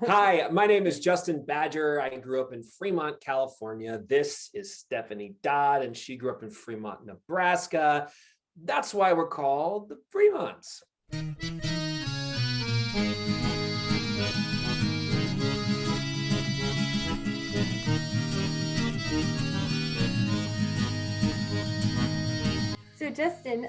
Hi, my name is Justin Badger. I grew up in Fremont, California. This is Stephanie Dodd, and she grew up in Fremont, Nebraska. That's why we're called the Fremonts. So Justin,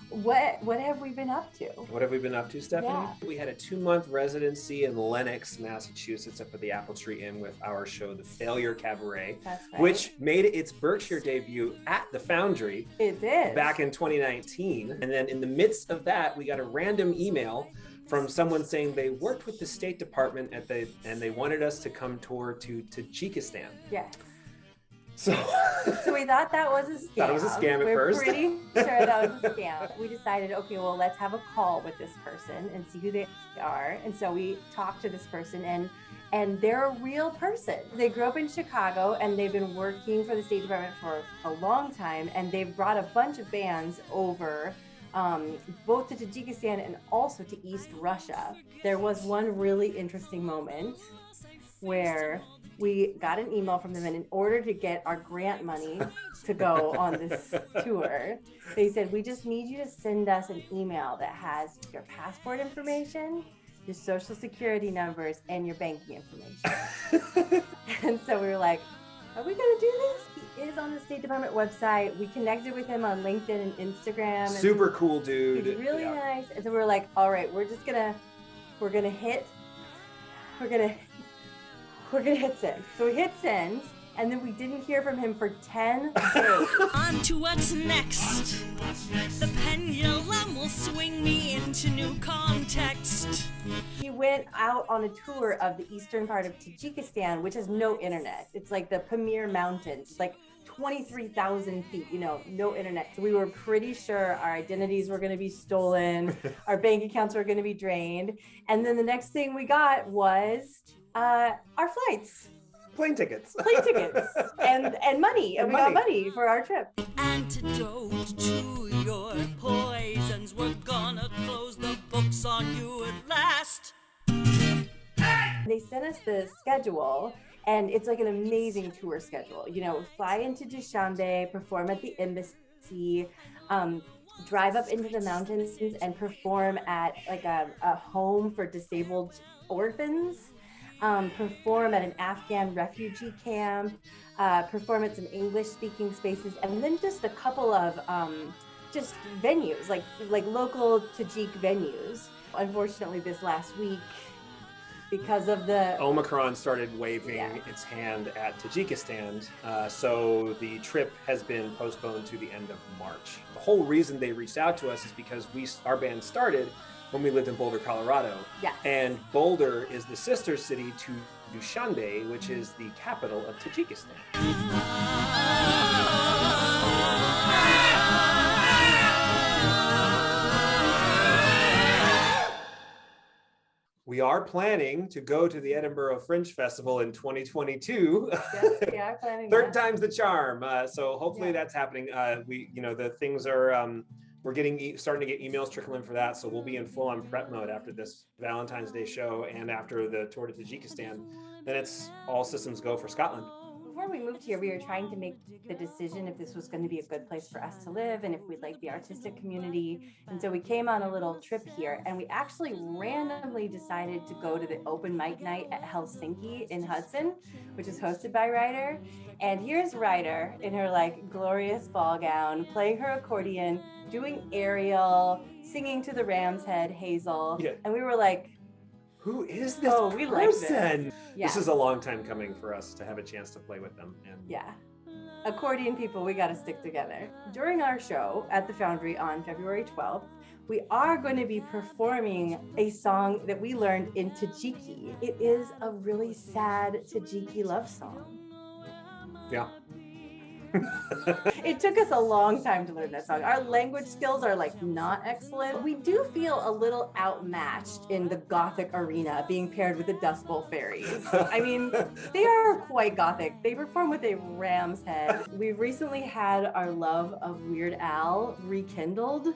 what have we been up to? What have we been up to, Stephanie? Yeah. We had a 2-month residency in Lenox, Massachusetts, up at the Apple Tree Inn with our show, The Failure Cabaret, That's right. which made its Berkshire debut at the Foundry. It did. Back in 2019. And then in the midst of that, we got a random email from someone saying they worked with the State Department and they wanted us to come tour to Tajikistan. Yeah. So we thought that was a scam. Thought it was a scam at first. We're pretty sure that was a scam. We decided, okay, well, let's have a call with this person and see who they are. And so we talked to this person, and they're a real person. They grew up in Chicago, and they've been working for the State Department for a long time, and they've brought a bunch of bands over, both to Tajikistan and also to East Russia. There was one really interesting moment where we got an email from them, and in order to get our grant money to go on this tour, they said, we just need you to send us an email that has your passport information, your social security numbers, and your banking information. And so we were like, are we gonna do this? He is on the State Department website. We connected with him on LinkedIn and Instagram. And super cool dude. He's really nice. And so we were like, all right, we're gonna hit send. So we hit send, and then we didn't hear from him for 10 days. On to what's next. The pendulum will swing me into new context. He went out on a tour of the eastern part of Tajikistan, which has no internet. It's like the Pamir Mountains. It's like 23,000 feet, no internet. So we were pretty sure our identities were going to be stolen, our bank accounts were going to be drained. And then the next thing we got was our flights. Plane tickets. and money. And we got money for our trip. Antidote to your poisons. We're gonna close the books on you at last. They sent us the schedule, and it's like an amazing tour schedule. Fly into Dushanbe, perform at the embassy, drive up into the mountains and perform at like a home for disabled orphans, perform at an Afghan refugee camp, perform at some English-speaking spaces, and then just a couple of just venues, like local Tajik venues. Unfortunately, this last week, because of the Omicron started waving its hand at Tajikistan, so the trip has been postponed to the end of March. The whole reason they reached out to us is because our band started when we lived in Boulder, Colorado. Yeah. And Boulder is the sister city to Dushanbe, which is the capital of Tajikistan. We are planning to go to the Edinburgh Fringe Festival in 2022. Yes, we are planning Third that. time's the charm. So hopefully that's happening. The things are, we're starting to get emails trickling for that. So we'll be in full-on prep mode after this Valentine's Day show and after the tour to Tajikistan. Then it's all systems go for Scotland. Before we moved here, we were trying to make the decision if this was going to be a good place for us to live and if we'd like the artistic community. And so we came on a little trip here, and we actually randomly decided to go to the open mic night at Helsinki in Hudson, which is hosted by Ryder. And here's Ryder in her glorious ball gown, playing her accordion, doing Ariel, singing to the Ram's Head, Hazel. Yeah. And we were like, who is this we like person? Yeah. This is a long time coming for us to have a chance to play with them. And yeah. Accordion people, we got to stick together. During our show at the Foundry on February 12th, we are going to be performing a song that we learned in Tajiki. It is a really sad Tajiki love song. Yeah. It took us a long time to learn that song. Our language skills are not excellent. We do feel a little outmatched in the gothic arena being paired with the Dust Bowl Faeries. I mean, they are quite gothic. They perform with a ram's head. We've recently had our love of Weird Al rekindled.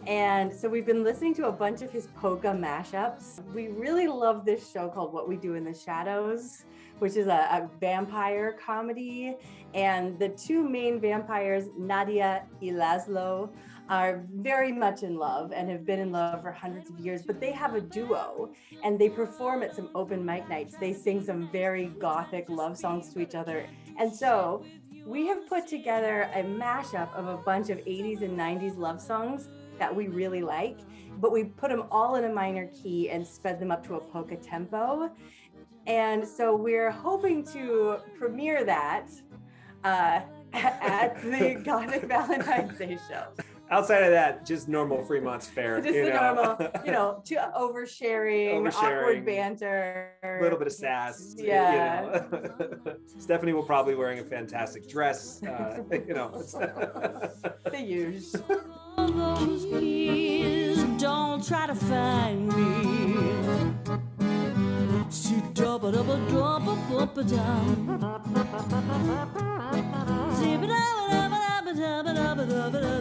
And so we've been listening to a bunch of his polka mashups. We really love this show called What We Do in the Shadows, which is a vampire comedy. And the two main vampires, Nadia and Laszlo, are very much in love and have been in love for hundreds of years, but they have a duo and they perform at some open mic nights. They sing some very gothic love songs to each other. And so we have put together a mashup of a bunch of 80s and 90s love songs that we really like, but we put them all in a minor key and sped them up to a polka tempo. And so we're hoping to premiere that at the Gothic Valentine's Day show. Outside of that, just normal Fremonts fare. Just the normal, oversharing, awkward banter. A little bit of sass. Yeah. Stephanie will probably wearing a fantastic dress. The usual. All those years, don't try to find me. See double double double double down. See ba da ba da ba da ba da ba da ba da ba da.